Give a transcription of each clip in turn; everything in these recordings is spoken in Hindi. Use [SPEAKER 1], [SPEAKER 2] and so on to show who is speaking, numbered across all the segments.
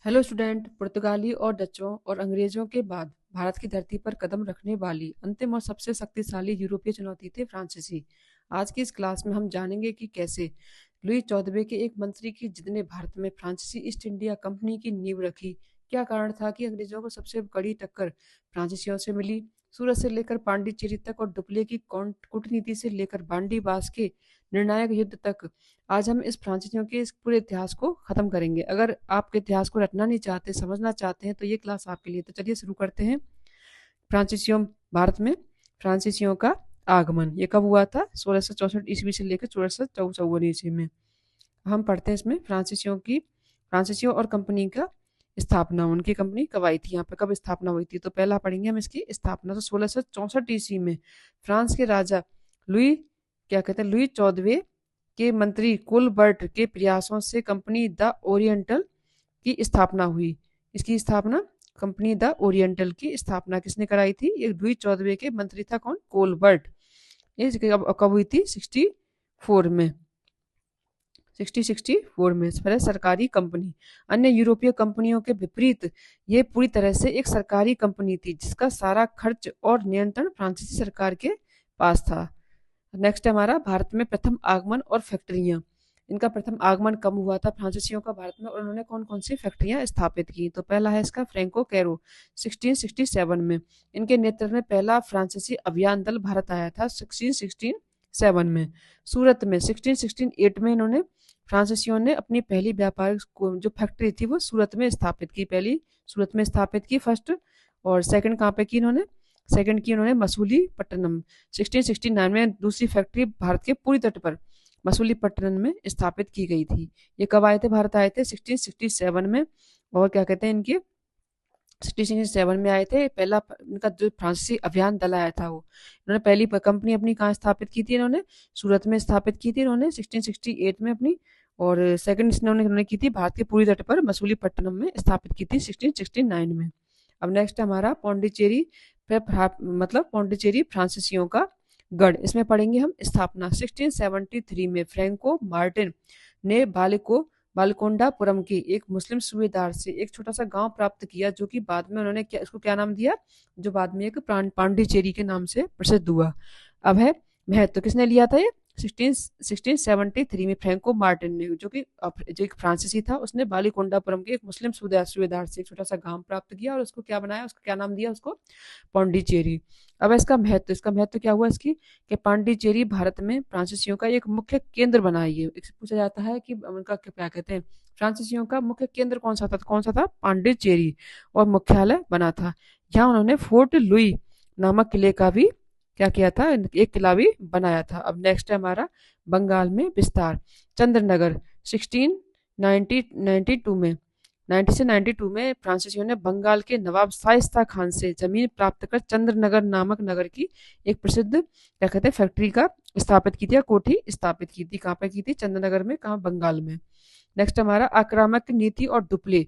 [SPEAKER 1] Hello student. पुर्तगाली और डचों और अंग्रेजों के बाद भारत की धरती पर कदम रखने वाली अंतिम और सबसे शक्तिशाली यूरोपीय चुनौती थे फ्रांसीसी। आज की इस क्लास में हम जानेंगे कि कैसे लुई चौदहवें के एक मंत्री की जिद ने भारत में फ्रांसीसी ईस्ट इंडिया कंपनी की नींव रखी। क्या कारण था कि अंग्रेजों को सबसे कड़ी टक्कर फ्रांसीसियों से मिली। सूरत से लेकर पांडिचेरी तक और डुप्ले की कूटनीति से लेकर बांडी बास के निर्णायक युद्ध तक आज हम इस फ्रांसीसियों के इस पूरे इतिहास को खत्म करेंगे। अगर आप इतिहास को रटना नहीं चाहते, समझना चाहते हैं, तो ये क्लास आपके लिए। तो चलिए शुरू करते हैं। फ्रांसीसियों भारत में फ्रांसीसियों का आगमन ये कब हुआ था? 1664 ईस्वी से लेकर 1654 ईस्वी में। हम पढ़ते हैं इसमें फ्रांसीसियों और कंपनी का स्थापना। उनकी कंपनी कब आई थी, यहाँ पे कब स्थापना हुई थी? तो पहला पढ़ेंगे हम इसकी स्थापना। तो 1664 ईस्वी में फ्रांस के राजा लुई लुई चौदहवें के मंत्री कुलबर्ट के प्रयासों से कंपनी द ओरिएंटल की स्थापना हुई। इसकी स्थापना कंपनी द ओरिएंटल की स्थापना किसने कराई थी? ये लुई चौदहवें के मंत्री था। कौन? कोलबर्ट। ये कब हुई थी? 64 में। 1664 में पहले सरकारी कंपनी। अन्य यूरोपीय कंपनियों के विपरीत ये पूरी तरह से एक सरकारी कंपनी थी जिसका सारा खर्च और नियंत्रण फ्रांसीसी सरकार के पास था। नेक्स्ट है हमारा भारत में प्रथम आगमन और फैक्ट्रियां। इनका प्रथम आगमन कब हुआ था फ्रांसीसियों का भारत में, और उन्होंने कौन कौन सी फैक्ट्रियां स्थापित की? तो पहला है इसका फ्रैंको कैरो 1667 में। इनके नेतृत्व में पहला फ्रांसीसी अभियान दल भारत आया था 1667 में। सूरत में 1668 में इन्होंने फ्रांसीसियों ने अपनी पहली व्यापारिक जो फैक्ट्री थी वो सूरत में स्थापित की। पहली सूरत में स्थापित की फर्स्ट। और सेकंड कहाँ पे की इन्होंने? सेकंड की उन्होंने मसूलीपट्टनम 1669 में। दूसरी फैक्ट्री भारत के पूरी तट पर मसूलीपट्टनम में स्थापित की गई थी। ये कब आए थे? भारत आए थे 1667 में। और इनके 1667 में आए थे। पहला इनका जो फ्रांसीसी अभियान दल आया था वो इन्होंने पहली कंपनी अपनी कहाँ स्थापित की थी? इन्होंने सूरत में स्थापित की थी इन्होंने 1668 में अपनी। और सेकंड इन्होंने की थी भारत के पूरी तट पर मसूलीपट्टनम में स्थापित की थी 1669 में। अब नेक्स्ट हमारा पौंडीचेरी मतलब पौंडीचेरी फ्रांसीसियों का गढ़। इसमें पढ़ेंगे हम स्थापना। 1673 में फ्रैंको मार्टिन ने बालकोंडापुरम के एक मुस्लिम सूबेदार से एक छोटा सा गांव प्राप्त किया जो कि बाद में उन्होंने इसको क्या नाम दिया? जो बाद में एक पांडिचेरी के नाम से प्रसिद्ध हुआ। अब है महत्व। तो किसने लिया था ये? 1673 में फ्रैंको मार्टिन ने, जो एक फ्रांसीसी था, उसने बालीकोंडापुरम के एक मुस्लिम सूबेदार से एक छोटा सा गांव प्राप्त किया और उसको क्या बनाया? उसको क्या नाम दिया? उसको पौंडीचेरी। अब इसका महत्व क्या हुआ इसकी? कि पांडिचेरी भारत में फ्रांसीसियों का एक मुख्य केंद्र बना। ये पूछा जाता है कि उनका क्या कहते हैं, फ्रांसीसियों का मुख्य केंद्र कौन सा था? कौन सा था? पांडिचेरी। और मुख्यालय बना था यहाँ। उन्होंने फोर्ट लुई नामक किले का भी क्या किया था? एक किला भी बनाया था। अब नेक्स्ट है हमारा बंगाल में विस्तार। चंद्रनगर 1692 में 90 से 92 में फ्रांसीसियों ने बंगाल के नवाब शाइस्ता खान से जमीन प्राप्त कर चंद्रनगर नामक नगर की एक प्रसिद्ध फैक्ट्री का स्थापित की थी या कोठी स्थापित की थी। कहाँ पे की थी? चंद्रनगर में। कहाँ? बंगाल में। नेक्स्ट हमारा आक्रामक नीति और डुप्ले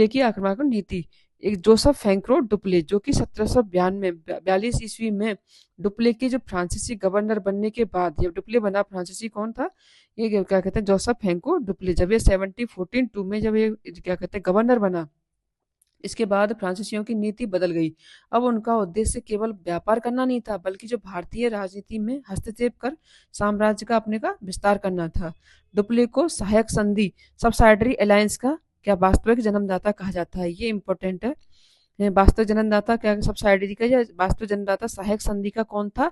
[SPEAKER 1] की आक्रामक नीति। एक जोसेफ फ्रैंको डुप्ले, जो कि 1742 ईस्वी में डुप्ले के जो फ्रांसीसी गवर्नर बनने के बाद, जब डुप्ले बना फ्रांसीसी, कौन था ये? Joseph Franco Dupleix. जब ये 1742 में जब ये गवर्नर बना, इसके बाद फ्रांसीसियों की नीति बदल गई। अब उनका उद्देश्य केवल व्यापार करना नहीं था, बल्कि जो भारतीय राजनीति में हस्तक्षेप कर साम्राज्य का अपने का विस्तार करना था। डुप्ले को सहायक संधि सबसाइडरी अलायंस का क्या वास्तविक जन्मदाता कहा जाता है? ये इंपॉर्टेंट है। वास्तविक जन्मदाता क्या? सबसाइडरी का या वास्तविक जन्मदाता सहायक संधि का कौन था?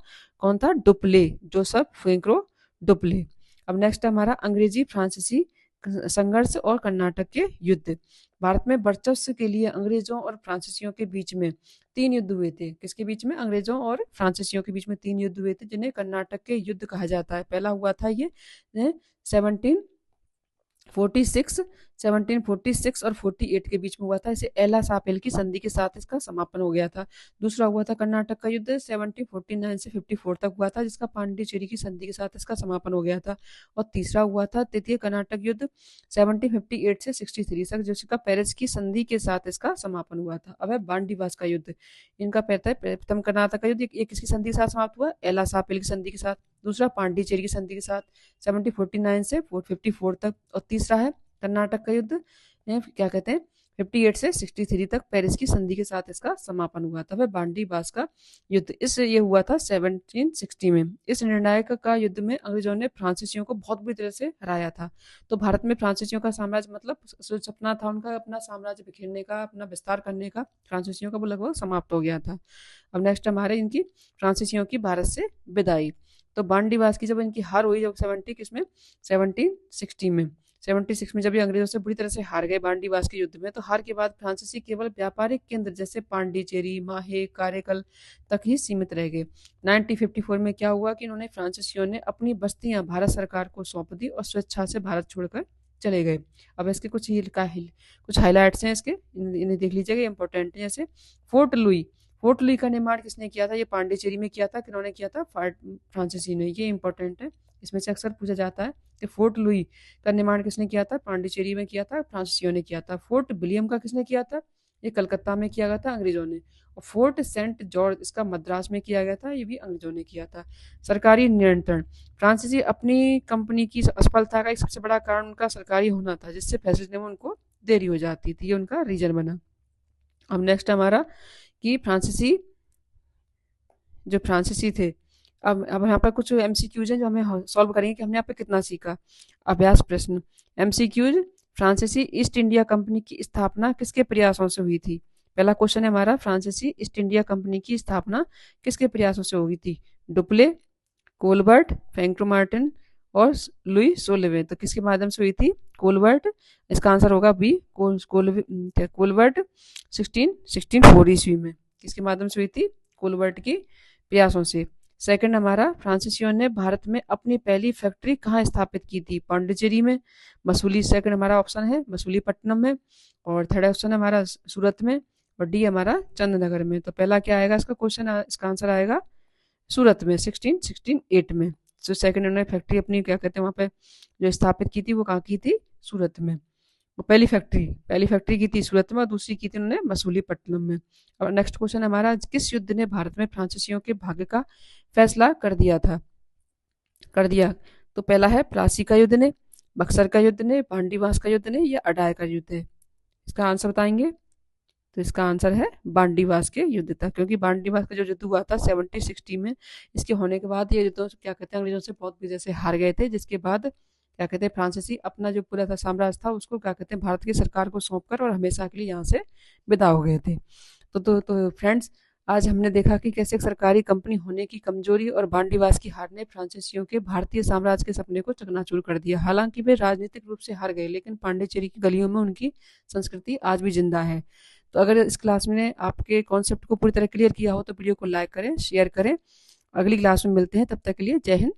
[SPEAKER 1] Dupleix, Joseph Franco Dupleix. अब नेक्स्ट हमारा अंग्रेजी फ्रांसीसी संघर्ष और कर्नाटक के युद्ध। भारत में वर्चस्व के लिए अंग्रेजों और फ्रांसीसियों के बीच में 3 युद्ध हुए थे। किसके बीच में? अंग्रेजों और फ्रांसीसियों के बीच में 3 युद्ध हुए थे, जिन्हें कर्नाटक के युद्ध कहा जाता है। पहला हुआ था ये 1746 1746 और 48 के बीच में हुआ था। इसे एला सापेल की संधि के साथ इसका समापन हो गया था। दूसरा हुआ था कर्नाटक का युद्ध 1749 से 54 तक हुआ था, जिसका पांडिचेरी की संधि के साथ इसका समापन हो गया था। और तीसरा हुआ था तृतीय कर्नाटक युद्ध 1758 से 63 तक, जिसका पेरिस की संधि के साथ इसका समापन हुआ था। अब है बांडीवास का युद्ध। इनका प्रथम कर्नाटक का युद्ध ये किसकी संधि के साथ समाप्त हुआ? एला सापेल की संधि के साथ। दूसरा पांडिचेरी की संधि के साथ 1749 से 54 तक। और तीसरा है कर्नाटक का युद्ध 58 से 63 तक पेरिस की संधि के साथ इसका समापन हुआ था। वह बांडी बास का युद्ध ये हुआ था 1760 में। इस निर्णायक का युद्ध में अंग्रेजों ने फ्रांसीसियों को बहुत बुरी तरह से हराया था। तो भारत में फ्रांसीसियों का साम्राज्य मतलब जो सपना था उनका अपना साम्राज्य बिखेरने का, अपना विस्तार करने का, फ्रांसीसियों का वो लगभग समाप्त हो गया था। अब नेक्स्ट हमारे इनकी फ्रांसीसियों की भारत से विदाई। तो बांडीवास की जब इनकी हार हुई जब 1760 में 76 में जब ये अंग्रेजों से बुरी तरह से हार गए बांडीवास के युद्ध में, तो हार के बाद फ्रांसीसी केवल व्यापारिक केंद्र जैसे पांडिचेरी, माहे, कारेकल तक ही सीमित रह गए। 1954 में क्या हुआ कि इन्होंने फ्रांसीसियों ने अपनी बस्तियां भारत सरकार को सौंप दी और स्वेच्छा से भारत छोड़कर चले गए। अब इसके कुछ हाईलाइट्स हैं इसके, इन्हें देख लीजिएगा, इंपॉर्टेंट है। जैसे फोर्ट लुई का निर्माण किसने किया था? ये पांडिचेरी में किया था। किन्होंने किया था? फ्रांसीसी ने। ये इंपॉर्टेंट है, इसमें से अक्सर पूछा जाता है कि फोर्ट लुई का निर्माण किसने किया था? पांडिचेरी में किया था, फ्रांसीसियों ने किया था। फोर्ट विलियम का किसने किया था? ये कलकत्ता में किया गया था, अंग्रेजों ने। और फोर्ट सेंट जॉर्ज इसका मद्रास में किया गया था, ये भी अंग्रेजों ने किया था। सरकारी नियंत्रण। फ्रांसीसी अपनी कंपनी की असफलता का एक सबसे बड़ा कारण उनका सरकारी होना था, जिससे फैसले में उनको देरी हो जाती थी। ये उनका रीजन बना। अब नेक्स्ट हमारा कि फ्रांसीसी थे। अब यहाँ पर कुछ एमसीक्यूज हैं जो हमें सॉल्व करेंगे कि हमने यहाँ पे कितना सीखा। अभ्यास प्रश्न। एमसीक्यूज। फ्रांसीसी ईस्ट इंडिया कंपनी की स्थापना किसके प्रयासों से हुई थी? पहला क्वेश्चन है हमारा, फ्रांसीसी ईस्ट इंडिया कंपनी की स्थापना किसके प्रयासों से हुई थी? डुप्ले, कोलबर्ट, फ्रैंको मार्टिन और लुई सोलिवे। तो किसके माध्यम से हुई थी? कोलबर्ट। इसका आंसर होगा बी, कोलबर्ट 1664 ईस्वी में। किसके माध्यम से हुई थी? कोलबर्ट की प्रयासों से। सेकंड हमारा, फ्रांसीसियों ने भारत में अपनी पहली फैक्ट्री कहाँ स्थापित की थी? पांडिचेरी में, मसूली। सेकंड हमारा ऑप्शन है मसूलीपट्टनम में। और थर्ड ऑप्शन है हमारा सूरत में। और डी हमारा चंदनगर में। तो पहला क्या आएगा इसका क्वेश्चन, इसका आंसर आएगा सूरत में 1668 में। जो सेकंड उन्होंने फैक्ट्री अपनी क्या कहते हैं वहां पे जो स्थापित की थी वो कहाँ की थी? सूरत में। वो पहली फैक्ट्री की थी सूरत में और दूसरी की थी उन्होंने मसूलीपट्टनम में। और नेक्स्ट क्वेश्चन हमारा, किस युद्ध ने भारत में फ्रांसीसियों के भाग्य का फैसला कर दिया? तो पहला है प्लासी का युद्ध ने, बक्सर का युद्ध ने, बांडीवास का युद्ध ने, या अडाय का युद्ध है? इसका आंसर बताएंगे। तो इसका आंसर है बांडीवास के युद्ध था, क्योंकि बांडीवास का जो युद्ध हुआ था 1760 में, इसके होने के बाद ये युद्ध क्या कहते हैं अंग्रेजों से बहुत वजह से हार गए थे, जिसके बाद क्या कहते हैं फ्रांसीसी अपना जो पूरा था साम्राज्य था उसको क्या कहते हैं भारत की सरकार को सौंपकर और हमेशा के लिए यहाँ से विदा हो गए थे। तो फ्रेंड्स, आज हमने देखा कि कैसे एक सरकारी कंपनी होने की कमजोरी और बांडीवास की हार ने फ्रांसीसियों के भारतीय साम्राज्य के सपने को चकनाचूर कर दिया। हालांकि वे राजनीतिक रूप से हार गए, लेकिन पांडिचेरी की गलियों में उनकी संस्कृति आज भी जिंदा है। तो अगर इस क्लास में आपके कॉन्सेप्ट को पूरी तरह क्लियर किया हो तो वीडियो को लाइक करें, शेयर करें। अगली क्लास में मिलते हैं, तब तक के लिए जय हिंद,